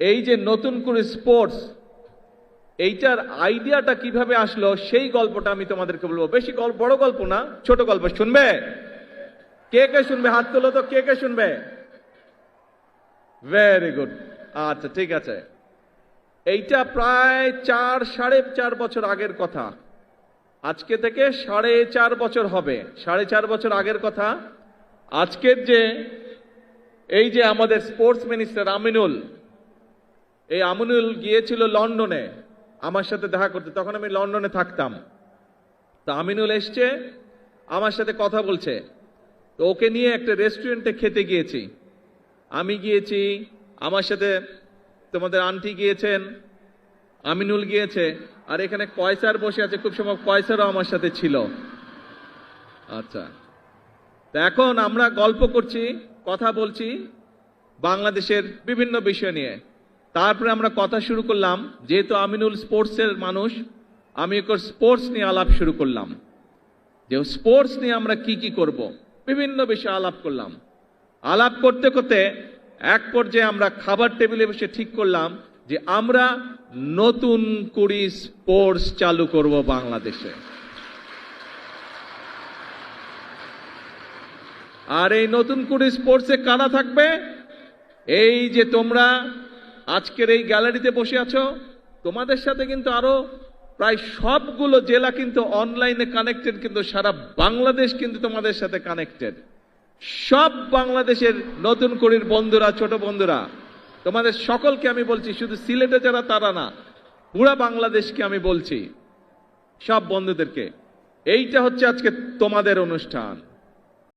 এই যে নতুন করে স্পোর্টস, এইটার আইডিয়াটা কিভাবে আসলো সেই গল্পটা আমি তোমাদেরকে বলবো। বেশি বড় গল্প না, ছোট গল্প। শুনবে? কে কে শুনবে? হাত তোলো তো, কে কে শুনবে? Very good. আচ্ছা, ঠিক আছে। এইটা প্রায় 4-4.5 বছর আগের কথা। আজকে থেকে 4.5 বছর হবে। 4.5 বছর আগের কথা। আজকের যে এই যে আমাদের স্পোর্টস মিনিস্টার আমিনুল, এই আমিনুল গিয়েছিল লন্ডনে আমার সাথে দেখা করতে। তখন আমি লন্ডনে থাকতাম। তো আমিনুল এসছে, আমার সাথে কথা বলছে। তো ওকে নিয়ে একটা রেস্টুরেন্টে খেতে গিয়েছি। আমি গিয়েছি, আমার সাথে তোমাদের আন্টি গিয়েছেন, আমিনুল গিয়েছে, আর এখানে কয়সার বসে আছে। খুব সম্ভব কয়সারও আমার সাথে ছিল। আচ্ছা, তো এখন আমরা গল্প করছি, কথা বলছি বাংলাদেশের বিভিন্ন বিষয় নিয়ে। তারপরে আমরা কথা শুরু করলাম, যেহেতু আমিনুল স্পোর্টসের মানুষ, আমি একটু স্পোর্টস নিয়ে আলাপ শুরু করলাম, যে স্পোর্টস নিয়ে আমরা কি কি করব, বিভিন্ন বিষয়ে আলাপ করলাম। আলাপ করতে করতে এক পর্যায়ে আমরা খাবার টেবিলে বসে ঠিক করলাম যে আমরা নতুন করে স্পোর্টস চালু করব বাংলাদেশে। আর এই নতুন করে স্পোর্টসে কারা থাকবে? এই যে তোমরা আজকের এই গ্যালারিতে বসে আছো, তোমাদের সাথে কিন্তু আরো প্রায় সবগুলো জেলা কিন্তু অনলাইনে কানেক্টেড, কিন্তু সারা বাংলাদেশ কিন্তু তোমাদের সাথে কানেক্টেড। সব বাংলাদেশের নতুন করির বন্ধুরা, ছোট বন্ধুরা, তোমাদের সকলকে আমি বলছি, শুধু সিলেটে যারা তারা না, পুরা বাংলাদেশকে আমি বলছি, সব বন্ধুদেরকে, এইটা হচ্ছে আজকে তোমাদের অনুষ্ঠান।